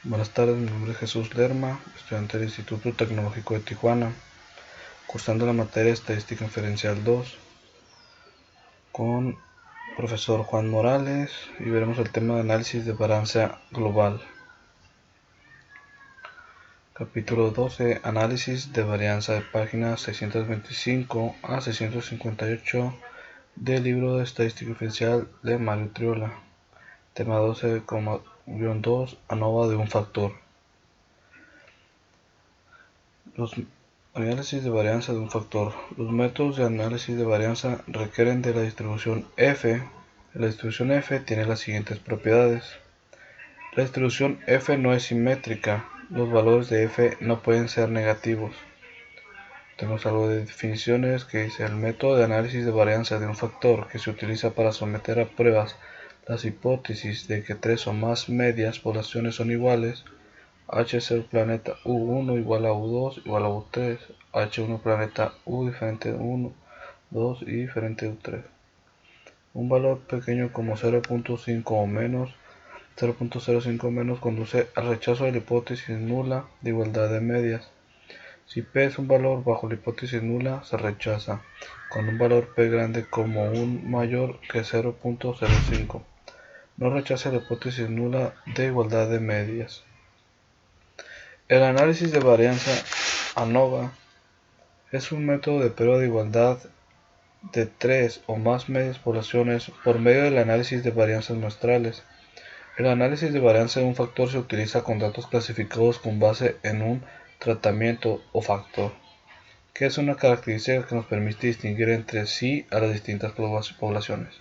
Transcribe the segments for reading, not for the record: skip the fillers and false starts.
Buenas tardes, mi nombre es Jesús Lerma, estudiante del Instituto Tecnológico de Tijuana, cursando la materia Estadística Inferencial 2 con profesor Juan Morales y veremos el tema de análisis de varianza global. Capítulo 12, análisis de varianza, de páginas 625 a 658 del libro de Estadística Inferencial de Mario Triola. Tema 12,2, ANOVA de un factor. Los análisis de varianza de un factor. Los métodos de análisis de varianza requieren de la distribución F. La distribución F tiene las siguientes propiedades. La distribución F no es simétrica. Los valores de F no pueden ser negativos. Tenemos algo de definiciones que dice: el método de análisis de varianza de un factor que se utiliza para someter a pruebas las hipótesis de que tres o más medias poblaciones son iguales. H0 planeta U1 igual a U2 igual a U3, H1 planeta U diferente de 1, 2 y diferente de U3. Un valor pequeño como 0.5 o menos, 0.05 menos conduce al rechazo de la hipótesis nula de igualdad de medias. Si P es un valor bajo la hipótesis nula, se rechaza, con un valor P grande como un mayor que 0.05. No rechaza la hipótesis nula de igualdad de medias. El análisis de varianza ANOVA es un método de prueba de igualdad de tres o más medias poblaciones por medio del análisis de varianzas muestrales. El análisis de varianza de un factor se utiliza con datos clasificados con base en un tratamiento o factor, que es una característica que nos permite distinguir entre sí a las distintas poblaciones.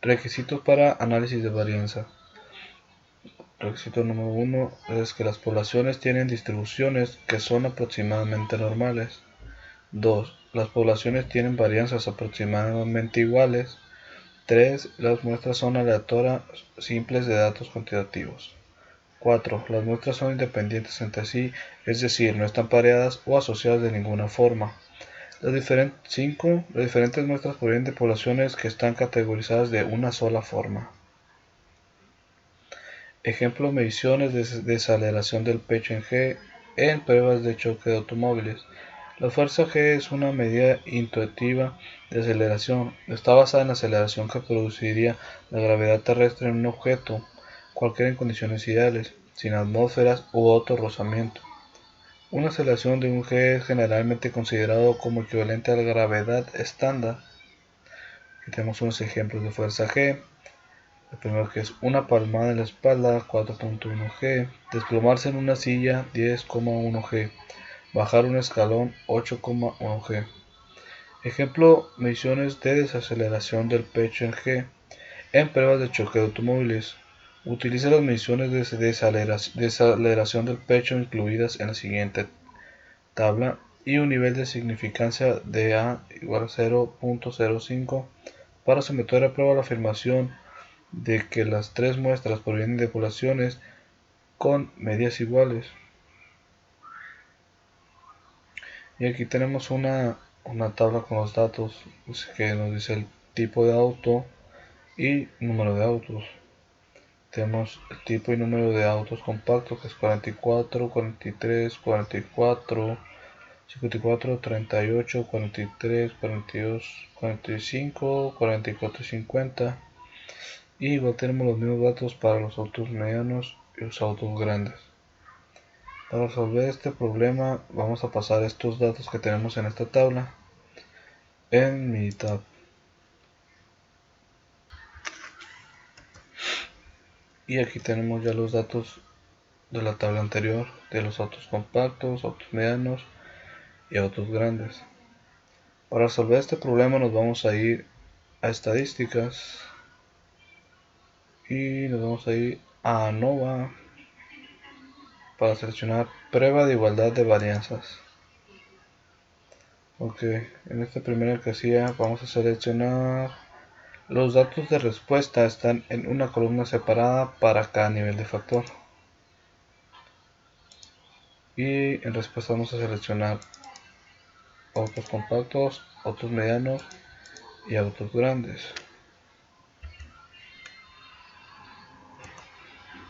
Requisitos para análisis de varianza. Requisito número 1 es que las poblaciones tienen distribuciones que son aproximadamente normales. 2. Las poblaciones tienen varianzas aproximadamente iguales. 3. Las muestras son aleatorias simples de datos cuantitativos. 4. Las muestras son independientes entre sí, es decir, no están pareadas o asociadas de ninguna forma. 5. Las diferentes muestras provienen de poblaciones que están categorizadas de una sola forma. Ejemplo: mediciones de desaceleración del pecho en G en pruebas de choque de automóviles. La fuerza G es una medida intuitiva de aceleración. Está basada en la aceleración que produciría la gravedad terrestre en un objeto, cualquiera en condiciones ideales, sin atmósferas u otro rozamiento. Una aceleración de un G es generalmente considerado como equivalente a la gravedad estándar. Aquí tenemos unos ejemplos de fuerza G. El primero, que es una palmada en la espalda, 4.1 G, desplomarse en una silla, 10,1 G, bajar un escalón, 8,1 G. Ejemplo: mediciones de desaceleración del pecho en G en pruebas de choque de automóviles. Utiliza las mediciones de desaceleración del pecho incluidas en la siguiente tabla y un nivel de significancia de A igual a 0.05 para someter a prueba la afirmación de que las tres muestras provienen de poblaciones con medias iguales. Y aquí tenemos una tabla con los datos que nos dice el tipo de auto y número de autos. Tenemos el tipo y número de autos compactos, que es 44, 43, 44, 54, 38, 43, 42, 45, 44 y 50. Y igual tenemos los mismos datos para los autos medianos y los autos grandes. Para resolver este problema vamos a pasar estos datos que tenemos en esta tabla en Minitab. Y aquí tenemos ya los datos de la tabla anterior de los autos compactos, autos medianos y autos grandes. Para resolver este problema nos vamos a ir a estadísticas y nos vamos a ir a ANOVA para seleccionar prueba de igualdad de varianzas. Ok, en esta primera casilla vamos a seleccionar los datos de respuesta. Están en una columna separada para cada nivel de factor. Y en respuesta vamos a seleccionar autos compactos, autos medianos y autos grandes.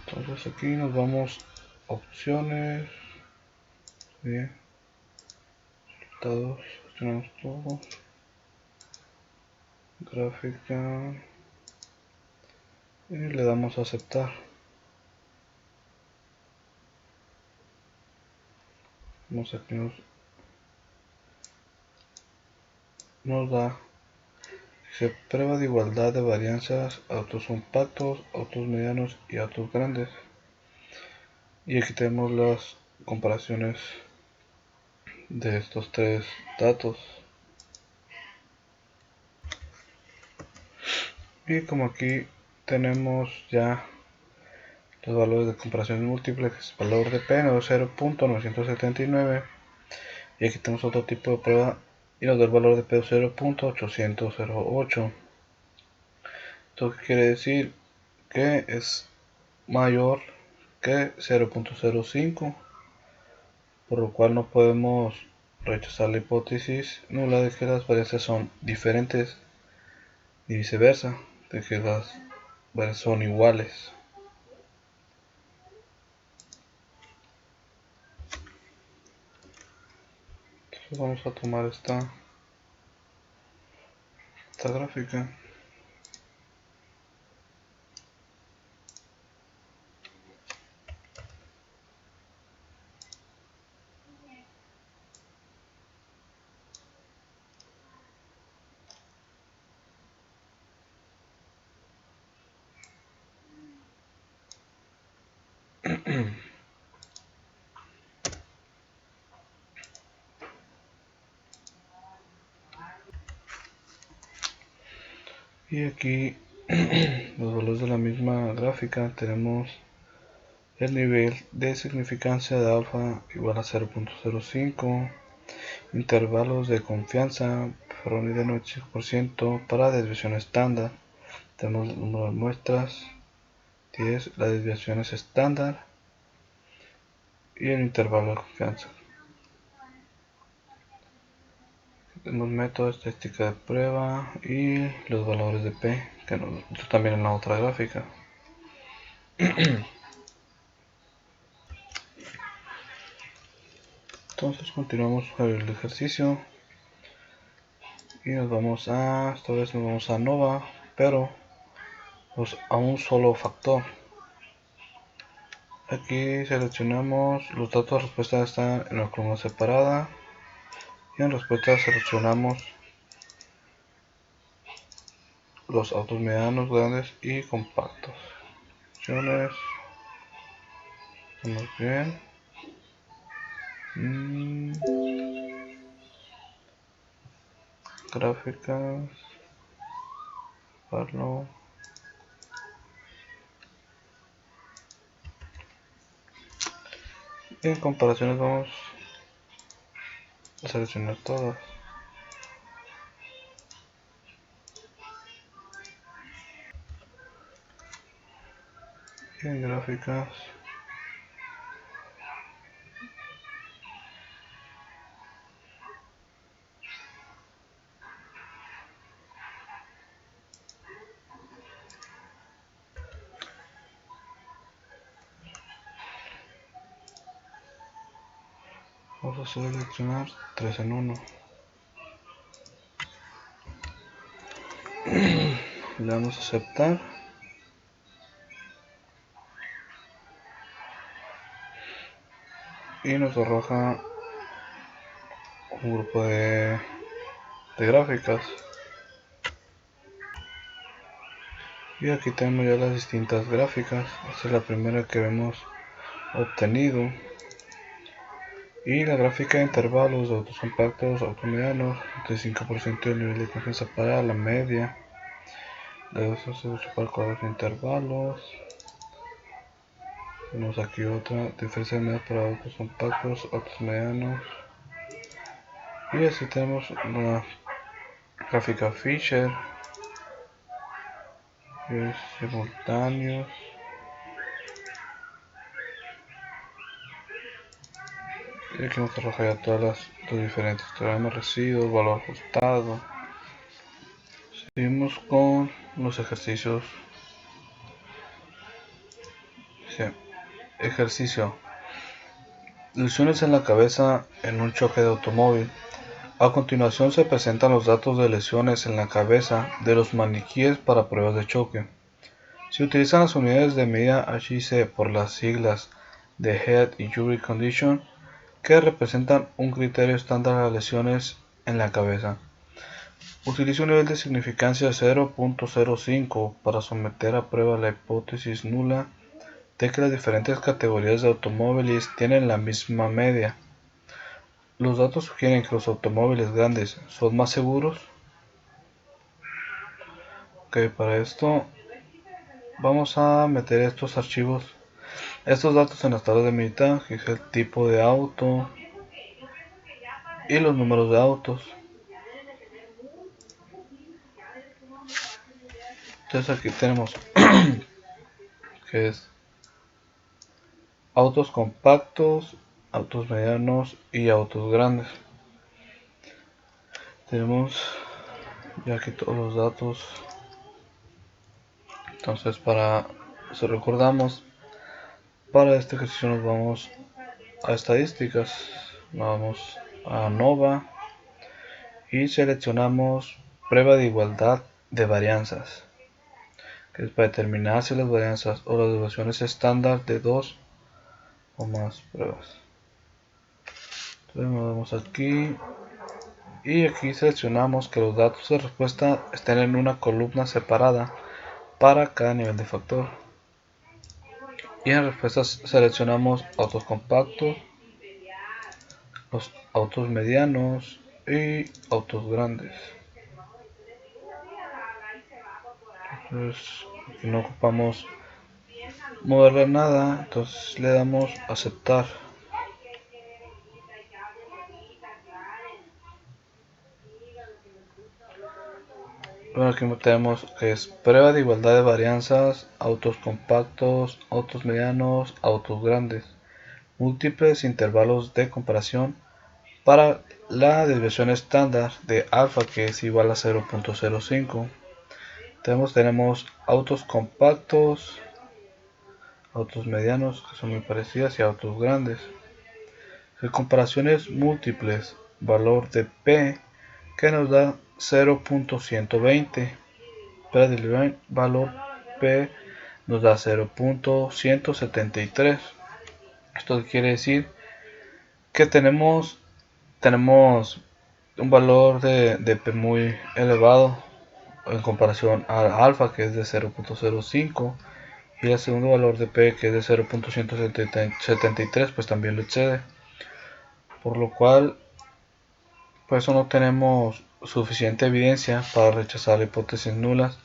Entonces aquí nos vamos a opciones, bien, resultados, gestionamos todo, gráfica y le damos a aceptar. Vamos aquí nos da, dice prueba de igualdad de varianzas, autos compactos, autos medianos y autos grandes. Y aquí tenemos las comparaciones de estos tres datos. Y como aquí tenemos ya los valores de comparaciones múltiples, el valor de P nos da 0.979 y aquí tenemos otro tipo de prueba y nos da el valor de P 0.808. Esto quiere decir que es mayor que 0.05, por lo cual no podemos rechazar la hipótesis nula de que las varianzas son diferentes y viceversa, de que las varianzas son iguales. Entonces vamos a tomar esta gráfica. Y aquí los valores de la misma gráfica tenemos el nivel de significancia de alfa igual a 0.05, intervalos de confianza Ferroni de 95% para desviación estándar, tenemos el número de muestras 10, la desviación es estándar y el intervalo de confianza. Tenemos método, estadística de prueba y los valores de P, que nos también en la otra gráfica. Entonces continuamos el ejercicio y esta vez nos vamos a ANOVA, pero a un solo factor. Aquí seleccionamos los datos de respuesta están en la columna separada y en respuesta seleccionamos los autos medianos, grandes y compactos. Opciones, estamos bien. Gráficas, Parlo. Y en comparaciones vamos a seleccionar todas. Y en gráficas vamos a seleccionar 3 en 1. Le damos a aceptar. Y nos arroja un grupo de gráficas. Y aquí tenemos ya las distintas gráficas. Esta es la primera que hemos obtenido. Y la gráfica de intervalos de autos compactos, autos medianos, 35% del nivel de confianza para la media. Luego se usa para cuadros de intervalos. Tenemos aquí otra diferencia de medidas para autos compactos, autos medianos. Y así tenemos una gráfica Fisher. Simultáneos. Y aquí nos arroja ya todas los diferentes teoremas, residuos, valor ajustado. Seguimos con los ejercicios Ejercicio. Lesiones en la cabeza en un choque de automóvil. A continuación se presentan los datos de lesiones en la cabeza de los maniquíes para pruebas de choque. Se utilizan las unidades de medida HIC por las siglas de Head Injury Condition, que representan un criterio estándar de lesiones en la cabeza. Utiliza un nivel de significancia 0.05 para someter a prueba la hipótesis nula de que las diferentes categorías de automóviles tienen la misma media. Los datos sugieren que los automóviles grandes son más seguros. Para esto vamos a meter estos datos en las tablas de medida, que es el tipo de auto y los números de autos. Entonces aquí tenemos que es autos compactos, autos medianos y autos grandes. Tenemos ya aquí todos los datos. Entonces, si recordamos, para este ejercicio nos vamos a estadísticas, vamos a Nova y seleccionamos prueba de igualdad de varianzas, que es para determinar si las varianzas o las deviaciones estándar de dos o más pruebas. Entonces nos vamos aquí y aquí seleccionamos que los datos de respuesta estén en una columna separada para cada nivel de factor. Y en respuestas seleccionamos autos compactos, los autos medianos y autos grandes. Entonces aquí no ocupamos moverle nada, entonces le damos aceptar. Bueno, aquí tenemos que es prueba de igualdad de varianzas, autos compactos, autos medianos, autos grandes, múltiples intervalos de comparación para la desviación estándar de alfa, que es igual a 0.05. Tenemos autos compactos, autos medianos, que son muy parecidas, y autos grandes. En comparaciones múltiples, valor de P, que nos da 0.120. Para el valor P nos da 0.173. Esto quiere decir que tenemos un valor de P muy elevado en comparación al alfa, que es de 0.05, y el segundo valor de P, que es de 0.173, pues también lo excede, por lo cual por eso no tenemos suficiente evidencia para rechazar hipótesis nulas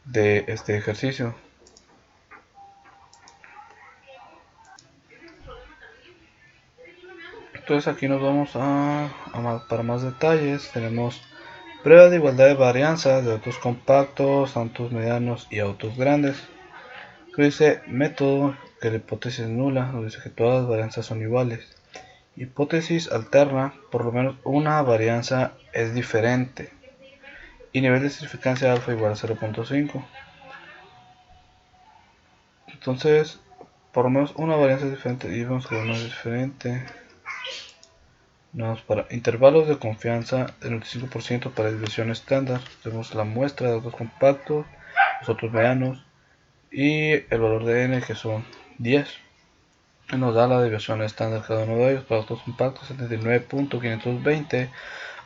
de este ejercicio. Entonces aquí nos vamos para más detalles. Tenemos prueba de igualdad de varianza de autos compactos, autos medianos y autos grandes. Aquí dice método, que la hipótesis nula, nos dice que todas las varianzas son iguales. Hipótesis alterna, por lo menos una varianza es diferente. Y nivel de significancia alfa igual a 0.5. Entonces, por lo menos una varianza es diferente y vemos que una es diferente. Para intervalos de confianza del 95% para desviación estándar. Tenemos la muestra de autos compactos, los autos medianos y el valor de n, que son 10. Nos da la desviación estándar cada uno de ellos. Para autos compactos 79.520,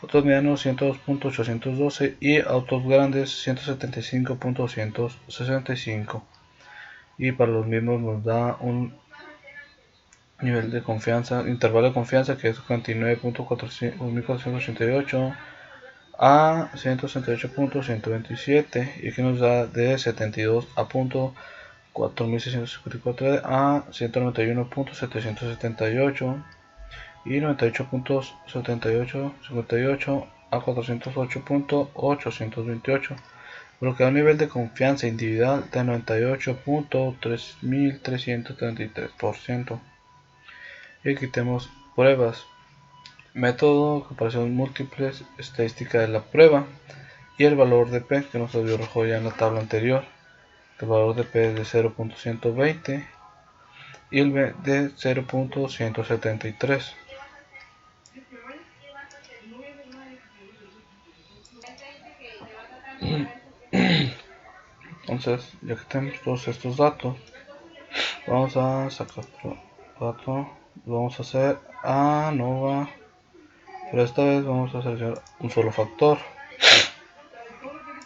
autos medianos 102.812 y autos grandes 175.165. Y para los mismos nos da un nivel de confianza, intervalo de confianza, que es 49.1488 a 168.127, y aquí nos da de 72 a 4.654 a 191.778 y 98.7858 a 408.828, por lo que da un nivel de confianza individual de 98.3333%. Y aquí tenemos pruebas, método, comparación múltiples, estadística de la prueba y el valor de P, que nos dio rojo ya en la tabla anterior. El valor de P es de 0.120 y el B de 0.173. Entonces, ya que tenemos todos estos datos, vamos a sacar otro dato. Lo vamos a hacer ANOVA, pero esta vez vamos a seleccionar un solo factor.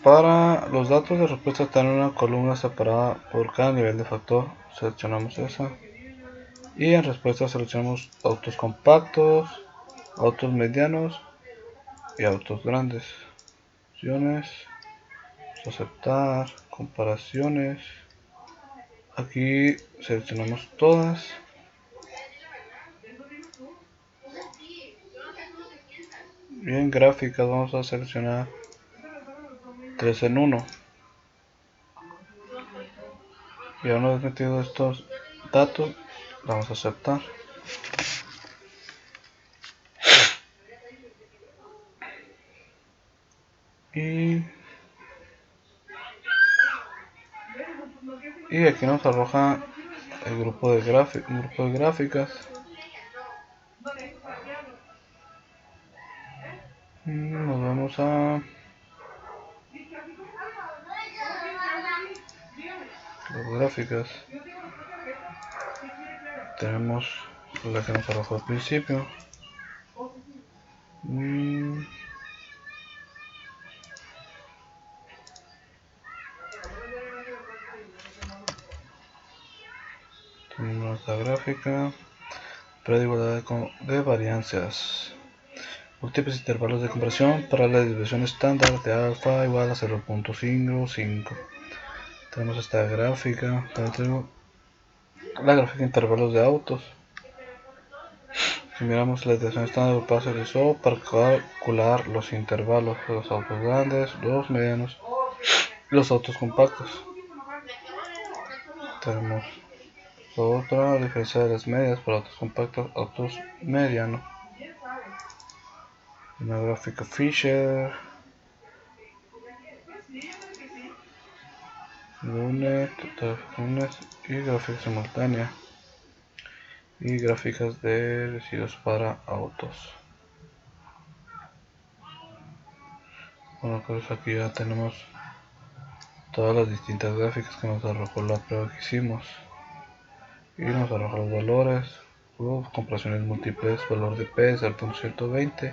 Para los datos de respuesta están en una columna separada por cada nivel de factor. Seleccionamos esa. Y en respuesta seleccionamos autos compactos, autos medianos y autos grandes. Opciones. Aceptar. Comparaciones. Aquí seleccionamos todas. Y en gráficas vamos a seleccionar 3 en 1. Y una vez metido estos datos, vamos a aceptar. Y aquí nos arroja el grupo de gráficas. Nos vamos a las gráficas. Tenemos la que nos arrojó al principio. Tenemos la gráfica, predicador de varianzas. Múltiples intervalos de comparación para la desviación estándar de alfa igual a 0.55. Tenemos esta gráfica. También tenemos la gráfica de intervalos de autos. Si miramos la desviación estándar del paso realizó para calcular los intervalos de los autos grandes, los medianos y los autos compactos. Tenemos otra diferencia de las medias para autos compactos, autos medianos. Una gráfica Fisher, Lunet y gráfica simultánea y gráficas de residuos para autos. Bueno, pues aquí ya tenemos todas las distintas gráficas que nos arrojó la prueba que hicimos y nos arroja los valores, comparaciones múltiples, valor de P 0.120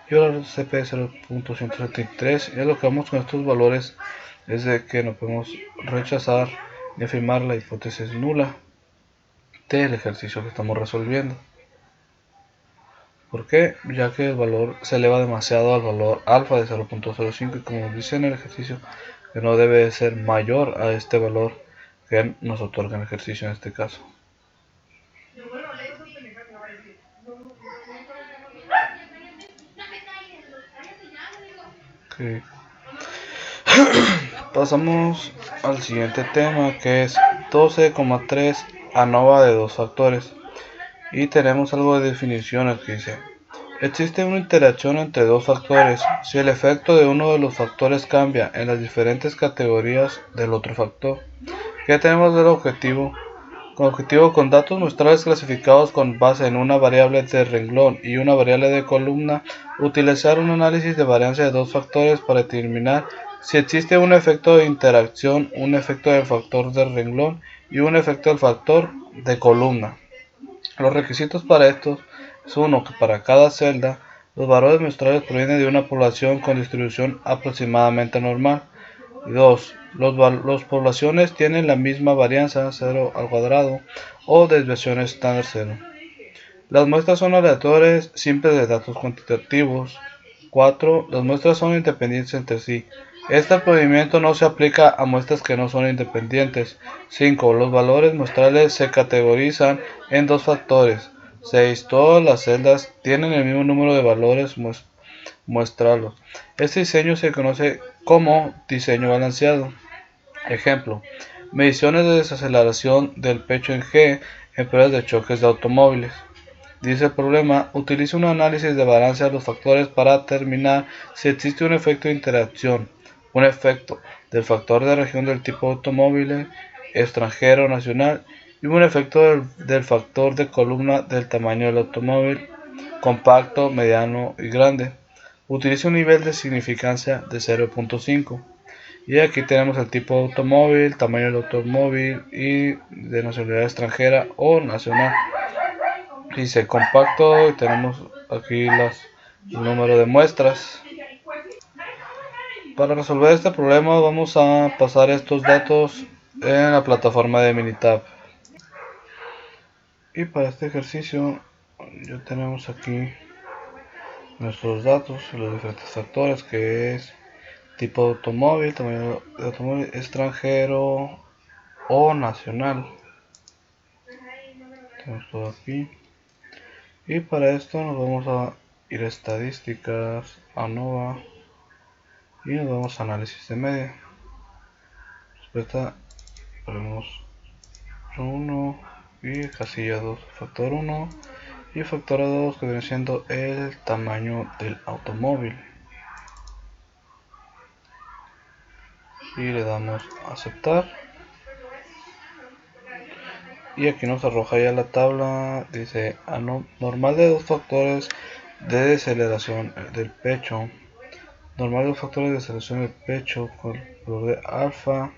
y valor de CP 0.173. y lo que vamos con estos valores es de que no podemos rechazar ni afirmar la hipótesis nula del ejercicio que estamos resolviendo. ¿Por qué? Ya que el valor se eleva demasiado al valor alfa de 0.05 y como dice en el ejercicio que no debe ser mayor a este valor que nos otorga el ejercicio en este caso. Okay. Pasamos al siguiente tema, que es 12,3 ANOVA de dos factores. Y tenemos algo de definiciones que dice: existe una interacción entre dos factores si el efecto de uno de los factores cambia en las diferentes categorías del otro factor. ¿Qué tenemos del objetivo? Con datos muestrales clasificados con base en una variable de renglón y una variable de columna, utilizar un análisis de varianza de dos factores para determinar si existe un efecto de interacción, un efecto del factor de renglón y un efecto del factor de columna. Los requisitos para esto es: 1. Que para cada celda los valores muestrales provienen de una población con distribución aproximadamente normal. Y 2. Las poblaciones tienen la misma varianza 0 al cuadrado o desviación estándar 0. Las muestras son aleatorias simples de datos cuantitativos. 4. Las muestras son independientes entre sí. Este procedimiento no se aplica a muestras que no son independientes. 5. Los valores muestrales se categorizan en dos factores. 6. Todas las celdas tienen el mismo número de valores muestrales. Este diseño se conoce como diseño balanceado. Ejemplo: mediciones de desaceleración del pecho en G en pruebas de choques de automóviles. Dice el problema: utiliza un análisis de balance de los factores para determinar si existe un efecto de interacción. un efecto del factor de región del tipo automóvil, extranjero, nacional, y un efecto del factor de columna del tamaño del automóvil, compacto, mediano y grande. Utiliza un nivel de significancia de 0.5. Y aquí tenemos el tipo de automóvil, tamaño del automóvil y de nacionalidad extranjera o nacional. Dice compacto y tenemos aquí el número de muestras. Para resolver este problema vamos a pasar estos datos en la plataforma de Minitab. Y para este ejercicio ya tenemos aquí nuestros datos y los diferentes factores, que es tipo de automóvil, tamaño de automóvil, extranjero o nacional. Tenemos todo aquí. Y para esto nos vamos a ir a estadísticas, ANOVA, y nos vamos a análisis de media. Respuesta, ponemos 1 y casilla 2, factor 1 y factor 2, que viene siendo el tamaño del automóvil. Y le damos a aceptar. Y aquí nos arroja ya la tabla. Dice normal de dos factores de deceleración del pecho. Normal de dos factores de deceleración del pecho con valor de alfa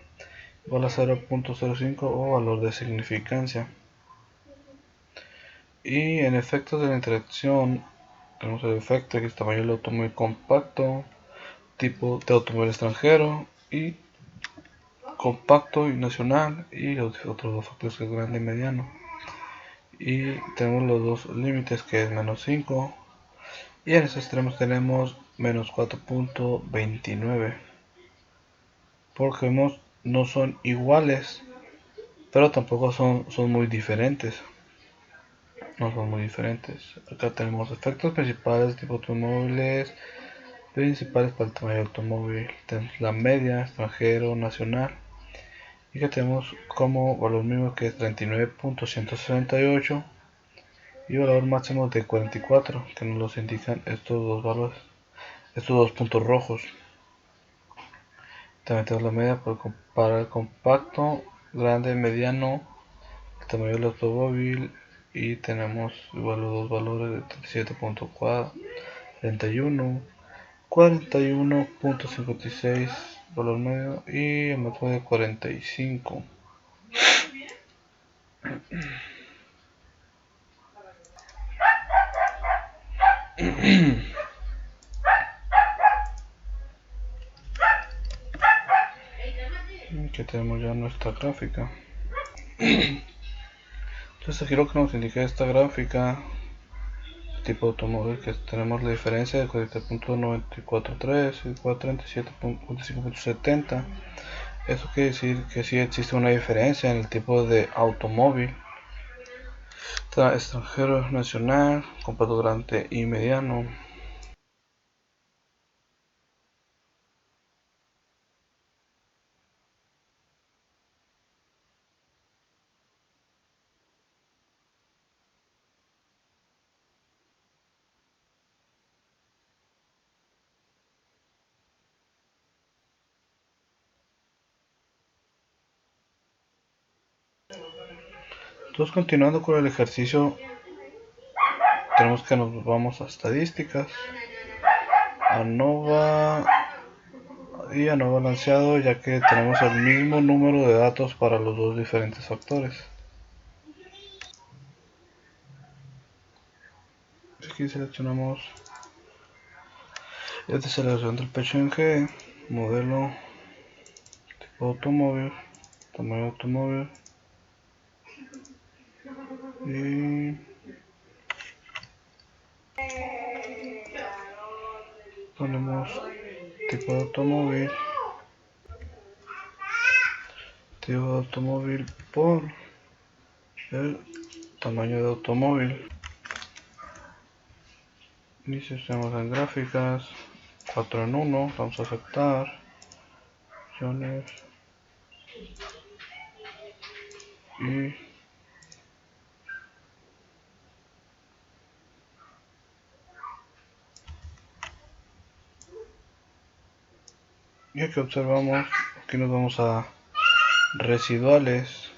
igual a 0.05 o valor de significancia. Y en efectos de la interacción tenemos el efecto que es tamaño del automóvil compacto, tipo de automóvil extranjero y compacto y nacional, y los otros dos factores que es grande y mediano. Y tenemos los dos límites, que es menos 5, y en esos extremos tenemos menos 4.29, porque vemos no son iguales, pero tampoco son muy diferentes. No son muy diferentes. Acá tenemos efectos principales tipo automóviles, principales para el tamaño del automóvil. Tenemos la media, extranjero, nacional. Y que tenemos como valor mínimo, que es 39.168, y valor máximo de 44, que nos los indican estos dos valores, estos dos puntos rojos. También tenemos la media para el compacto, grande, mediano, el tamaño del automóvil, y tenemos igual los dos valores de 37.41, 41.56 valor medio, y el máximo de 45. Aquí tenemos ya nuestra gráfica. Entonces aquí lo que nos indica esta gráfica tipo automóvil, que tenemos la diferencia de 40.943 y 437.45.70. Eso quiere decir que sí existe una diferencia en el tipo de automóvil, extranjero, nacional, compacto, grande y mediano. Entonces, continuando con el ejercicio, tenemos que nos vamos a estadísticas, ANOVA y ANOVA balanceado, ya que tenemos el mismo número de datos para los dos diferentes factores. Aquí seleccionamos el de aceleración del pecho en G, modelo, tipo automóvil, tamaño de automóvil, y ponemos tipo de automóvil, por el tamaño de automóvil. Y si estamos en gráficas, 4 en 1, vamos a aceptar opciones y Y aquí observamos, aquí nos vamos a residuales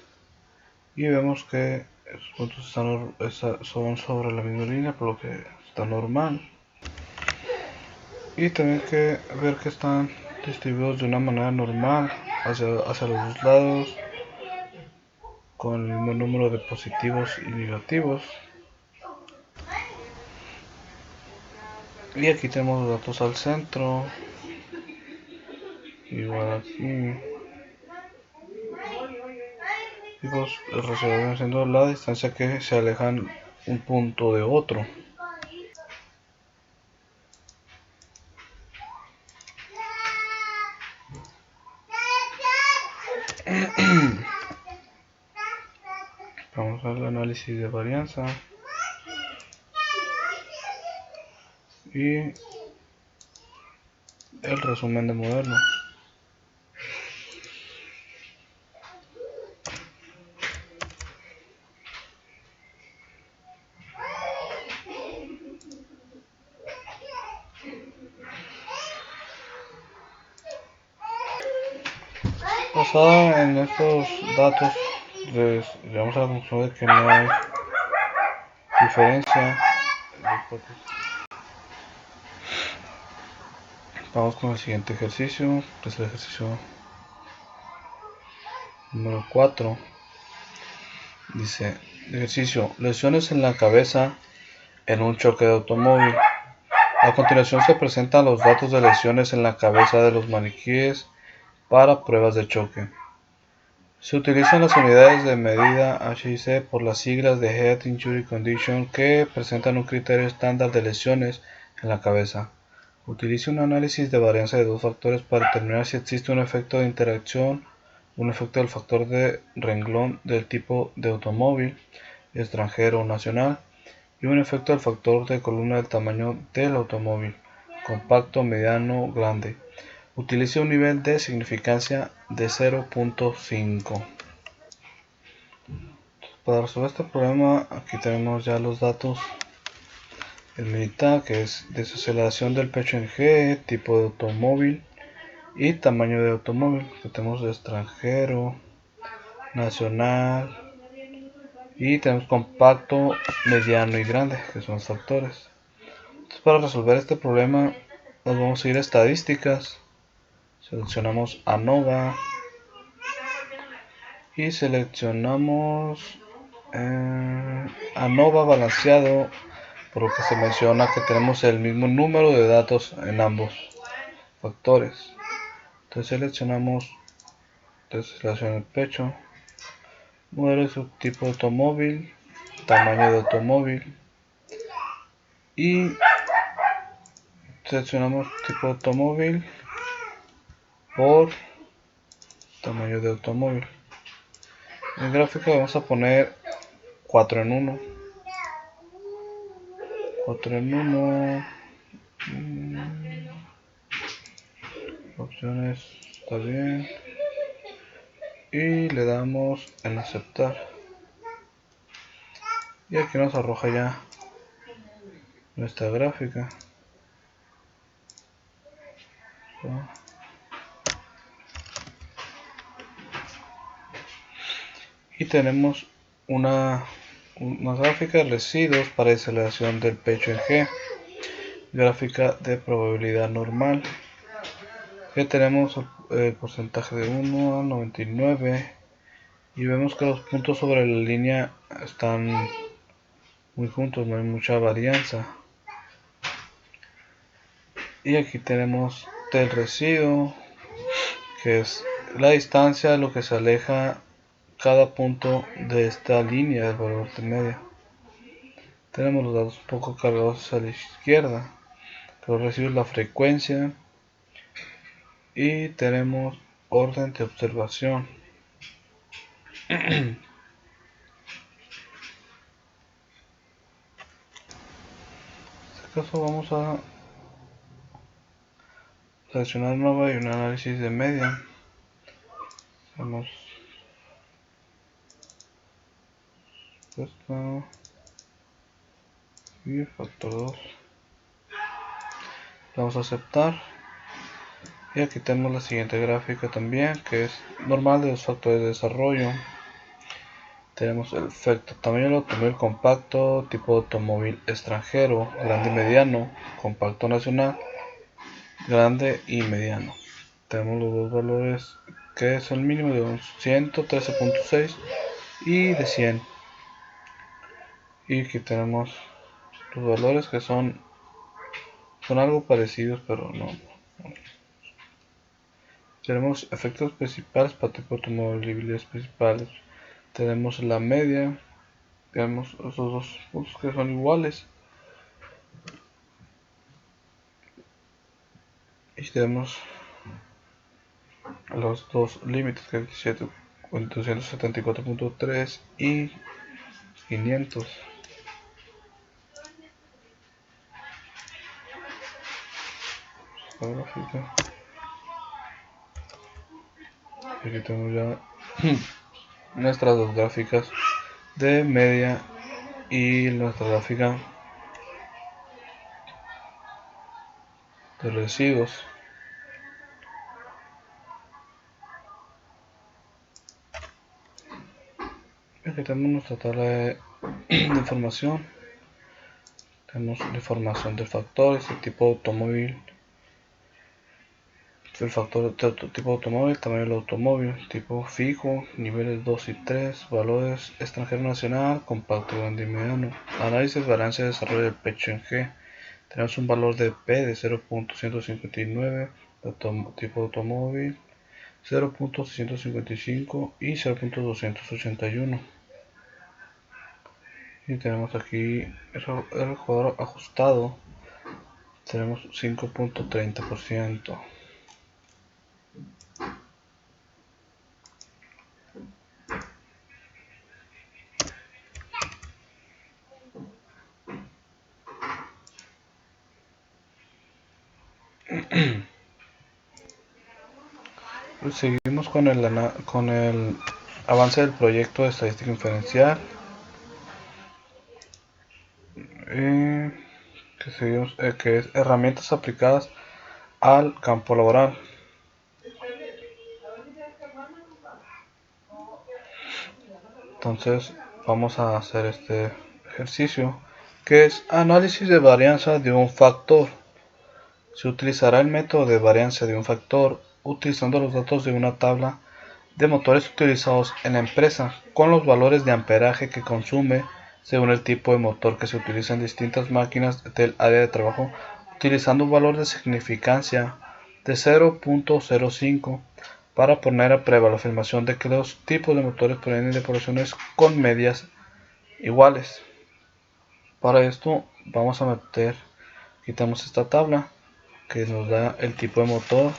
y vemos que los puntos son sobre la misma línea, por lo que está normal. Y también hay que ver que están distribuidos de una manera normal hacia los dos lados, con el mismo número de positivos y negativos. Y aquí tenemos los datos al centro, igual aquí. Y pues el residual viene siendo la distancia que se alejan un punto de otro. Vamos al análisis de varianza y el resumen de modelo. Basada en estos datos, llegamos a la conclusión de que no hay diferencia. Vamos con el siguiente ejercicio, que es el ejercicio número 4. Dice, ejercicio, lesiones en la cabeza en un choque de automóvil. A continuación se presentan los datos de lesiones en la cabeza de los maniquíes para pruebas de choque. Se utilizan las unidades de medida H y C por las siglas de Head Injury Condition que presentan un criterio estándar de lesiones en la cabeza. Utilice un análisis de varianza de dos factores para determinar si existe un efecto de interacción, un efecto del factor de renglón del tipo de automóvil, extranjero o nacional, y un efecto del factor de columna del tamaño del automóvil, compacto, mediano, grande. Utilice un nivel de significancia de 0.5. Para resolver este problema, aquí tenemos ya los datos. El militar, que es desaceleración del pecho en G, tipo de automóvil y tamaño de automóvil, que tenemos de extranjero, nacional, y tenemos compacto, mediano y grande, que son los factores. Entonces, para resolver este problema nos vamos a ir a estadísticas. Seleccionamos ANOVA y seleccionamos ANOVA balanceado, por lo que se menciona que tenemos el mismo número de datos en ambos factores. Entonces seleccionamos el pecho, modelo y subtipo de automóvil, tamaño de automóvil, y seleccionamos tipo de automóvil por tamaño de automóvil. En gráfica vamos a poner 4 en 1. 4 en 1. Opciones, está bien. Y le damos en aceptar. Y aquí nos arroja ya nuestra gráfica. Y tenemos una gráfica de residuos para desaceleración del pecho en G, gráfica de probabilidad normal, que tenemos el porcentaje de 1 a 99 y vemos que los puntos sobre la línea están muy juntos, no hay mucha varianza. Y aquí tenemos del residuo, que es la distancia de lo que se aleja cada punto de esta línea del valor de media. Tenemos los datos un poco cargados hacia la izquierda, los residuos, la frecuencia, y tenemos orden de observación. En este caso vamos a seleccionar nueva y un análisis de media. Hacemos esto y factor 2. Vamos a aceptar Y aquí tenemos la siguiente gráfica también, que es normal de los factores de desarrollo. Tenemos el efecto tamaño del automóvil compacto, tipo de automóvil extranjero, grande y mediano, compacto nacional, grande y mediano. Tenemos los dos valores que es el mínimo de un 113.6 y de 100. Y aquí tenemos los valores que son algo parecidos, pero no. Tenemos efectos principales para tipo automovilidades principales. Tenemos la media. Tenemos esos dos puntos que son iguales. Y tenemos los dos límites, que es 274.3 y 500. Aquí tenemos ya nuestras dos gráficas de media y nuestra gráfica de residuos. Aquí tenemos nuestra tabla de información. Tenemos la información de factores, el tipo de automóvil, el factor de tipo de automóvil, tamaño del automóvil, tipo fijo, niveles 2 y 3, valores extranjero nacional, compacto, grande y mediano. Análisis, varianza de desarrollo del pecho en G. Tenemos un valor de P de 0.159, tipo de automóvil 0.655 y 0.281. Y tenemos aquí el cuadro ajustado. Tenemos 5.30%. Seguimos con el avance del proyecto de estadística inferencial. Que es herramientas aplicadas al campo laboral. Entonces vamos a hacer este ejercicio, que es análisis de varianza de un factor. Se utilizará el método de varianza de un factor utilizando los datos de una tabla de motores utilizados en la empresa con los valores de amperaje que consume según el tipo de motor que se utiliza en distintas máquinas del área de trabajo, utilizando un valor de significancia de 0.05 para poner a prueba la afirmación de que los tipos de motores provienen de poblaciones con medias iguales. Para esto vamos a quitamos esta tabla que nos da el tipo de motor,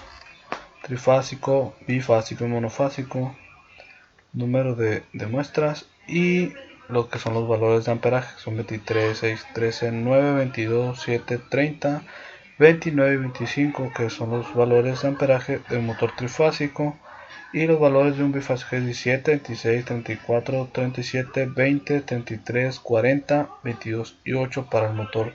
trifásico, bifásico y monofásico, número de muestras y lo que son los valores de amperaje, son 23, 6, 13, 9, 22, 7, 30, 29 y 25, que son los valores de amperaje de un motor trifásico, y los valores de un bifásico es 17, 26, 34, 37, 20, 33, 40, 22 y 8 para el motor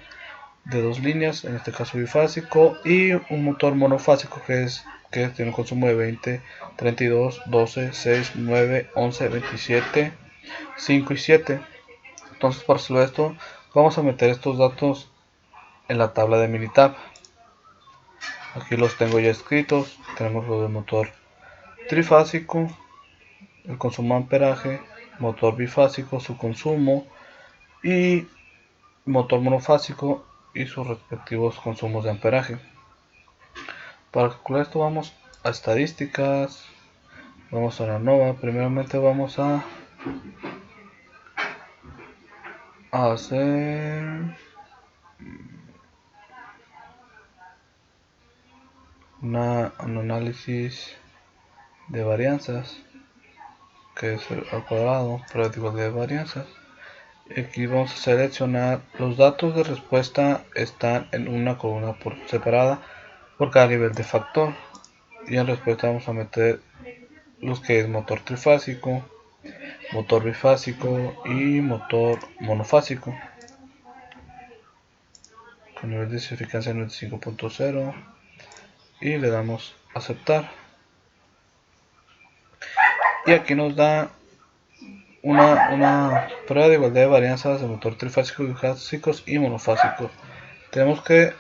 de dos líneas, en este caso bifásico, y un motor monofásico que tiene un consumo de 20, 32, 12, 6, 9, 11, 27, 5 y 7. Entonces, para resolver esto, vamos a meter estos datos en la tabla de Minitab. Aquí los tengo ya escritos. Tenemos lo del motor trifásico, el consumo de amperaje, motor bifásico, su consumo, y motor monofásico y sus respectivos consumos de amperaje. Para calcular esto vamos a estadísticas, vamos a la ANOVA. Primeramente vamos a hacer un análisis de varianzas, que es al cuadrado, práctico de varianzas. Aquí vamos a seleccionar los datos de respuesta, están en una columna por separada por cada nivel de factor, y en respuesta vamos a meter los que es motor trifásico, motor bifásico y motor monofásico con nivel de significancia 95.0, y le damos aceptar. Y aquí nos da una prueba de igualdad de varianzas de motor trifásico, bifásicos y monofásicos. Tenemos que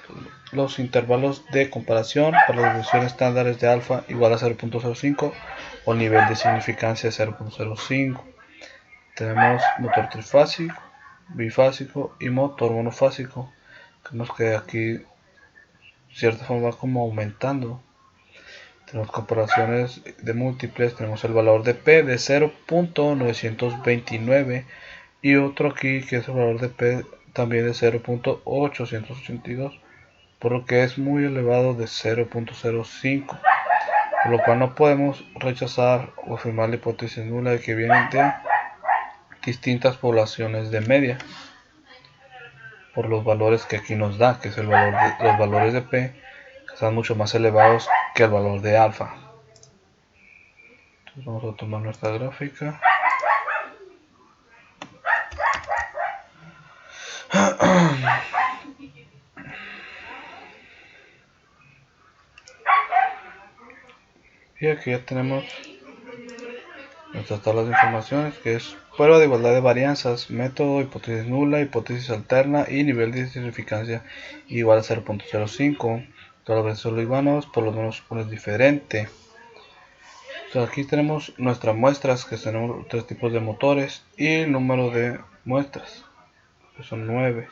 los intervalos de comparación para la desviación estándar es de alfa igual a 0.05 o nivel de significancia 0.05. Tenemos motor trifásico, bifásico y motor monofásico. Vemos que aquí de cierta forma va como aumentando. Tenemos comparaciones de múltiples, tenemos el valor de P de 0.929 y otro aquí que es el valor de P también de 0.882, por lo que es muy elevado de 0.05, por lo cual no podemos rechazar o afirmar la hipótesis nula de que vienen de distintas poblaciones de media por los valores que aquí nos da, que es el valor de los valores de P, que están mucho más elevados que el valor de alfa. Entonces vamos a tomar nuestra gráfica. Y aquí ya tenemos nuestras tablas de informaciones, que es prueba de igualdad de varianzas, método, hipótesis nula, hipótesis alterna y nivel de significancia igual a 0.05. Todas las veces solo iguanos, por lo menos uno es diferente. Entonces aquí tenemos nuestras muestras, que tenemos 3 tipos de motores y el número de muestras, que son 9.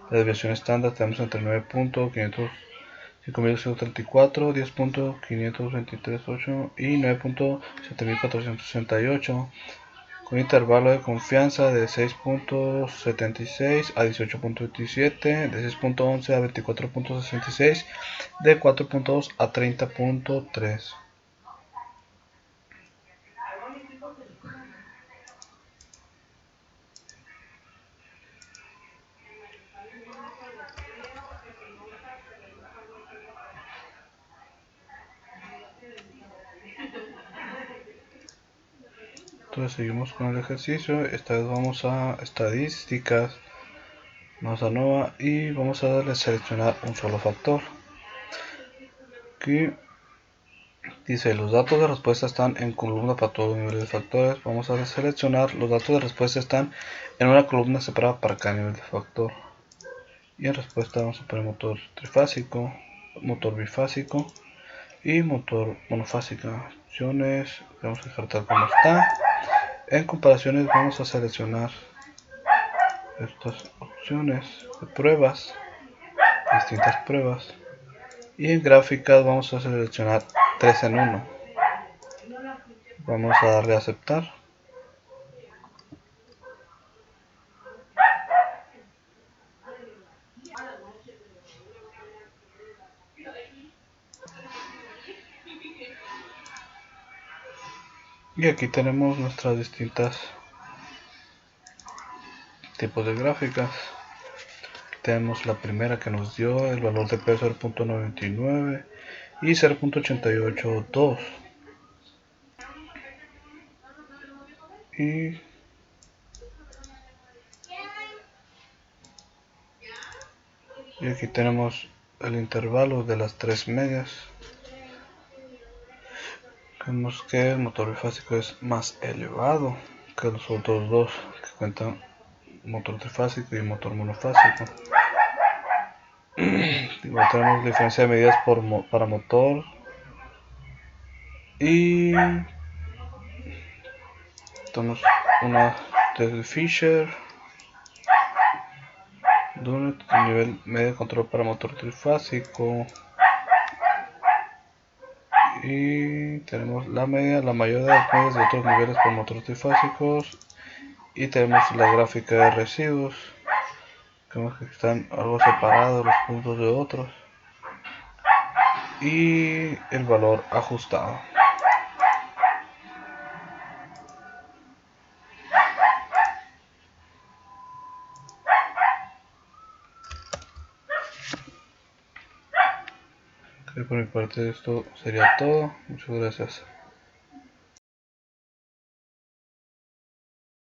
La desviación estándar tenemos entre 9.534, 10.523.8 y 9.7468, con intervalo de confianza de 6.76 a 18.27, de 6.11 a 24.66, de 4.2 a 30.3. Entonces seguimos con el ejercicio. Esta vez vamos a estadísticas, vamos a nueva y vamos a darle a seleccionar un solo factor. Aquí dice los datos de respuesta están en columna para todos los niveles de factores. Vamos a seleccionar los datos de respuesta están en una columna separada para cada nivel de factor. Y en respuesta vamos a poner motor trifásico, motor bifásico y motor monofásico. Opciones vamos a dejar tal como está. En comparaciones vamos a seleccionar estas opciones de pruebas, distintas pruebas, y en gráficas vamos a seleccionar 3 en 1. Vamos a darle a aceptar. Y aquí tenemos nuestras distintas tipos de gráficas. Tenemos la primera que nos dio el valor de P 0.99 y 0.882. Y aquí tenemos el intervalo de las 3 medias. Vemos que el motor bifásico es más elevado que los otros dos que cuentan motor trifásico y motor monofásico. Igual tenemos diferencia de medidas para motor y tenemos una de Fisher, Dunnet, nivel medio de control para motor trifásico, y tenemos la media, la mayor de las medias de otros niveles para motor trifásicos, y tenemos la gráfica de residuos. Vemos que están algo separados los puntos de otros y el valor ajustado. Por mi parte esto sería todo. Muchas gracias.